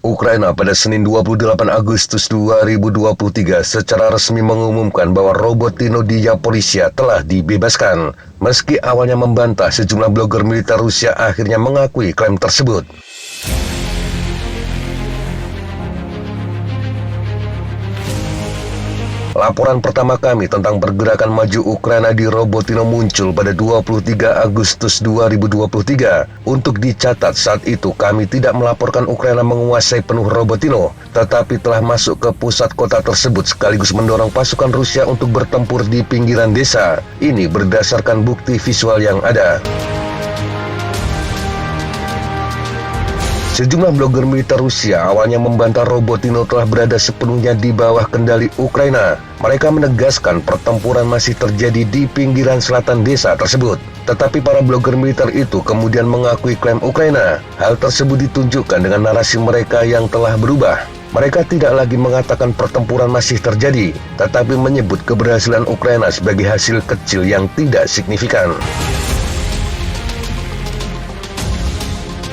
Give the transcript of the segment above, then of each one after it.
Ukraina pada Senin 28 Agustus 2023 secara resmi mengumumkan bahwa robot Tino di Zaporizhzhia telah dibebaskan. Meski awalnya membantah, sejumlah blogger militer Rusia akhirnya mengakui klaim tersebut. Laporan pertama kami tentang pergerakan maju Ukraina di Robotino muncul pada 23 Agustus 2023. Untuk dicatat, saat itu kami tidak melaporkan Ukraina menguasai penuh Robotino, tetapi telah masuk ke pusat kota tersebut sekaligus mendorong pasukan Rusia untuk bertempur di pinggiran desa. Ini berdasarkan bukti visual yang ada. Sejumlah blogger militer Rusia awalnya membantah Robotino telah berada sepenuhnya di bawah kendali Ukraina. Mereka menegaskan pertempuran masih terjadi di pinggiran selatan desa tersebut. Tetapi para blogger militer itu kemudian mengakui klaim Ukraina. Hal tersebut ditunjukkan dengan narasi mereka yang telah berubah. Mereka tidak lagi mengatakan pertempuran masih terjadi, tetapi menyebut keberhasilan Ukraina sebagai hasil kecil yang tidak signifikan.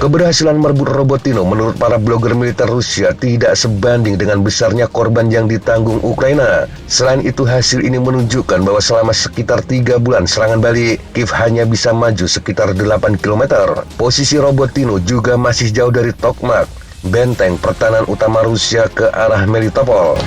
Keberhasilan merebut Robotino menurut para blogger militer Rusia tidak sebanding dengan besarnya korban yang ditanggung Ukraina. Selain itu, hasil ini menunjukkan bahwa selama sekitar 3 bulan serangan balik, Kiev hanya bisa maju sekitar 8 km. Posisi Robotino juga masih jauh dari Tokmak, benteng pertahanan utama Rusia ke arah Melitopol.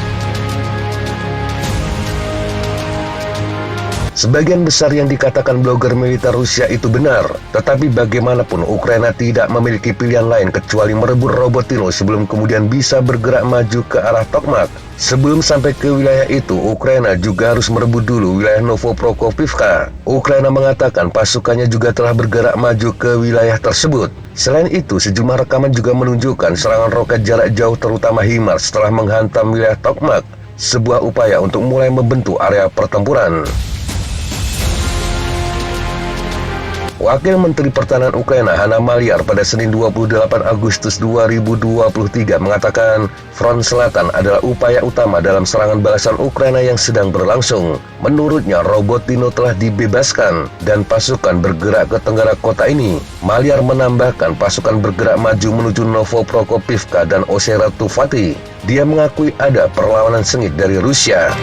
Sebagian besar yang dikatakan blogger militer Rusia itu benar, tetapi bagaimanapun Ukraina tidak memiliki pilihan lain kecuali merebut Robotino sebelum kemudian bisa bergerak maju ke arah Tokmak. Sebelum sampai ke wilayah itu, Ukraina juga harus merebut dulu wilayah Novoprokopivka. Ukraina mengatakan pasukannya juga telah bergerak maju ke wilayah tersebut. Selain itu, sejumlah rekaman juga menunjukkan serangan roket jarak jauh terutama HIMARS telah menghantam wilayah Tokmak, sebuah upaya untuk mulai membentuk area pertempuran. Wakil Menteri Pertahanan Ukraina Hanna Maliar pada Senin 28 Agustus 2023 mengatakan front selatan adalah upaya utama dalam serangan balasan Ukraina yang sedang berlangsung. Menurutnya, Robotino telah dibebaskan dan pasukan bergerak ke tenggara kota ini. Maliar menambahkan pasukan bergerak maju menuju Novoprokopivka dan Oseratuvati. Dia mengakui ada perlawanan sengit dari Rusia.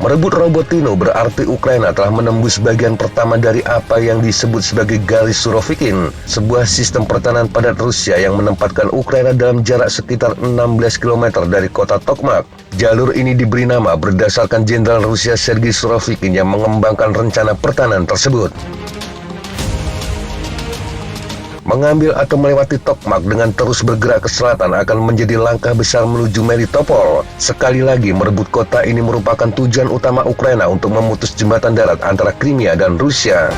Merebut Robotino berarti Ukraina telah menembus bagian pertama dari apa yang disebut sebagai garis Surovikin, sebuah sistem pertahanan padat Rusia yang menempatkan Ukraina dalam jarak sekitar 16 km dari kota Tokmak. Jalur ini diberi nama berdasarkan Jenderal Rusia Sergei Surovikin yang mengembangkan rencana pertahanan tersebut. Mengambil atau melewati Tokmak dengan terus bergerak ke selatan akan menjadi langkah besar menuju Melitopol. Sekali lagi, merebut kota ini merupakan tujuan utama Ukraina untuk memutus jembatan darat antara Crimea dan Rusia.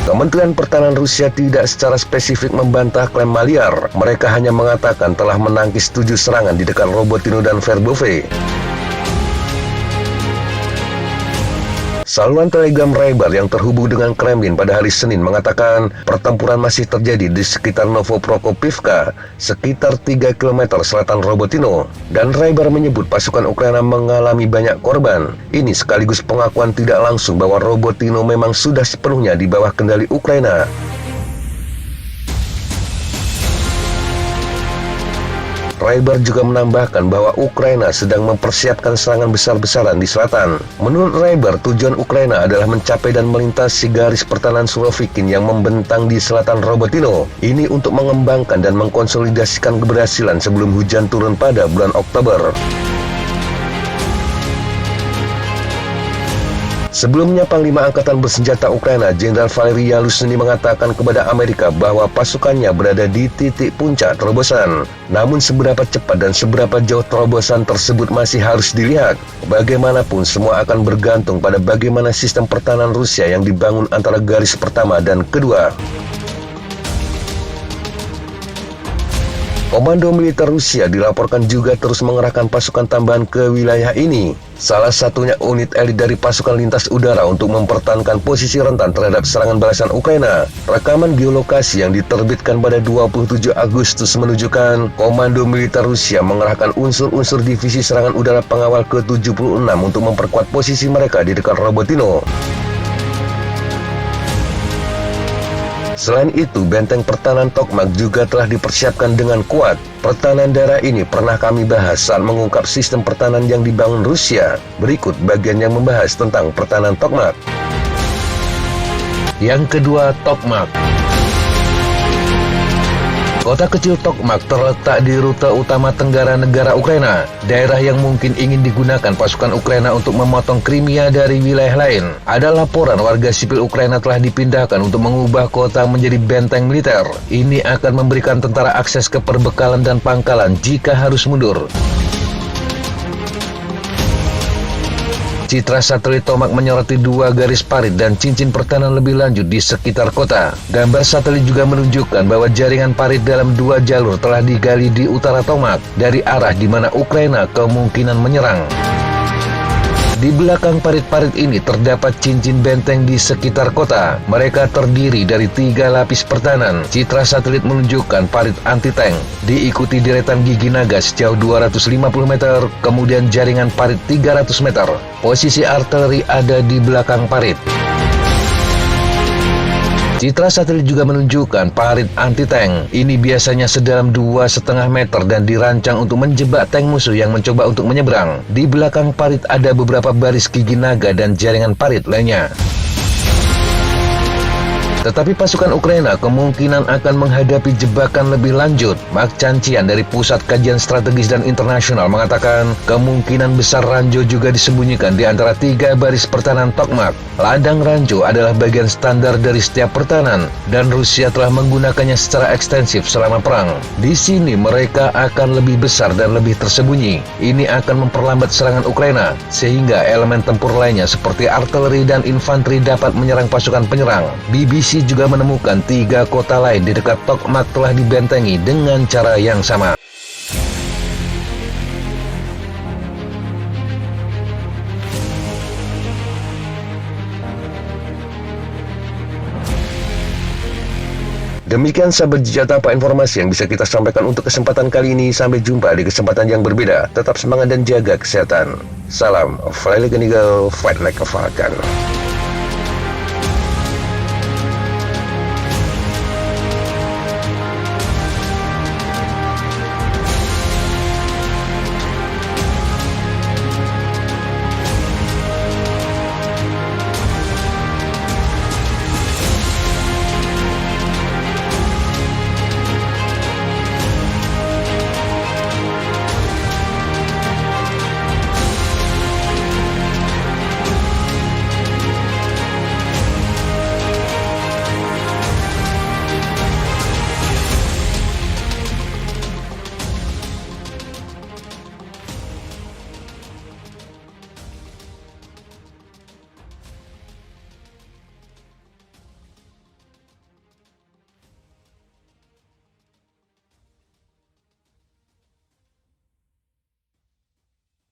Kementerian Pertahanan Rusia tidak secara spesifik membantah klaim Maliar. Mereka hanya mengatakan telah menangkis 7 serangan di dekat Robotino dan Verbove. Saluran Telegram Rybar yang terhubung dengan Kremlin pada hari Senin mengatakan pertempuran masih terjadi di sekitar Novoprokopivka, sekitar 3 km selatan Robotino, dan Rybar menyebut pasukan Ukraina mengalami banyak korban. Ini sekaligus pengakuan tidak langsung bahwa Robotino memang sudah sepenuhnya di bawah kendali Ukraina. Rybar juga menambahkan bahwa Ukraina sedang mempersiapkan serangan besar-besaran di selatan. Menurut Rybar, tujuan Ukraina adalah mencapai dan melintasi garis pertahanan Surovikin yang membentang di selatan Robotino. Ini untuk mengembangkan dan mengkonsolidasikan keberhasilan sebelum hujan turun pada bulan Oktober. Sebelumnya, Panglima Angkatan Bersenjata Ukraina, Jenderal Valery Zaluzhny mengatakan kepada Amerika bahwa pasukannya berada di titik puncak terobosan. Namun seberapa cepat dan seberapa jauh terobosan tersebut masih harus dilihat. Bagaimanapun, semua akan bergantung pada bagaimana sistem pertahanan Rusia yang dibangun antara garis pertama dan kedua. Komando militer Rusia dilaporkan juga terus mengerahkan pasukan tambahan ke wilayah ini. Salah satunya unit elit dari pasukan lintas udara untuk mempertahankan posisi rentan terhadap serangan balasan Ukraina. Rekaman geolokasi yang diterbitkan pada 27 Agustus menunjukkan Komando militer Rusia mengerahkan unsur-unsur divisi serangan udara pengawal ke-76 untuk memperkuat posisi mereka di dekat Robotino. Selain itu, benteng pertahanan Tokmak juga telah dipersiapkan dengan kuat. Pertahanan daerah ini pernah kami bahas saat mengungkap sistem pertahanan yang dibangun Rusia. Berikut bagian yang membahas tentang pertahanan Tokmak. Yang kedua, Tokmak. Kota kecil Tokmak terletak di rute utama tenggara negara Ukraina, daerah yang mungkin ingin digunakan pasukan Ukraina untuk memotong Crimea dari wilayah lain. Ada laporan warga sipil Ukraina telah dipindahkan untuk mengubah kota menjadi benteng militer. Ini akan memberikan tentara akses ke perbekalan dan pangkalan jika harus mundur. Citra satelit Tokmak menyoroti 2 garis parit dan cincin pertahanan lebih lanjut di sekitar kota. Gambar satelit juga menunjukkan bahwa jaringan parit dalam 2 jalur telah digali di utara Tokmak dari arah di mana Ukraina kemungkinan menyerang. Di belakang parit-parit ini terdapat cincin benteng di sekitar kota. Mereka terdiri dari 3 lapis pertahanan. Citra satelit menunjukkan parit anti-tank, diikuti deretan gigi naga sejauh 250 meter, kemudian jaringan parit 300 meter. Posisi artileri ada di belakang parit. Citra satelit juga menunjukkan parit anti-tank. Ini biasanya sedalam 2,5 meter dan dirancang untuk menjebak tank musuh yang mencoba untuk menyeberang. Di belakang parit ada beberapa baris gigi naga dan jaringan parit lainnya. Tetapi pasukan Ukraina kemungkinan akan menghadapi jebakan lebih lanjut. Mark Cancian dari Pusat Kajian Strategis dan Internasional mengatakan kemungkinan besar ranjau juga disembunyikan di antara 3 baris pertahanan Tokmak. Ladang ranjau adalah bagian standar dari setiap pertahanan dan Rusia telah menggunakannya secara ekstensif selama perang. Di sini mereka akan lebih besar dan lebih tersembunyi. Ini akan memperlambat serangan Ukraina sehingga elemen tempur lainnya seperti artileri dan infanteri dapat menyerang pasukan penyerang. BBC juga menemukan 3 kota lain di dekat Tokmak telah dibentengi dengan cara yang sama. Demikian sahabat Jatapa informasi yang bisa kita sampaikan untuk kesempatan kali ini. Sampai jumpa di kesempatan yang berbeda. Tetap semangat dan jaga kesehatan. Salam, Fly Like an Eagle, Fight Like a Falcon.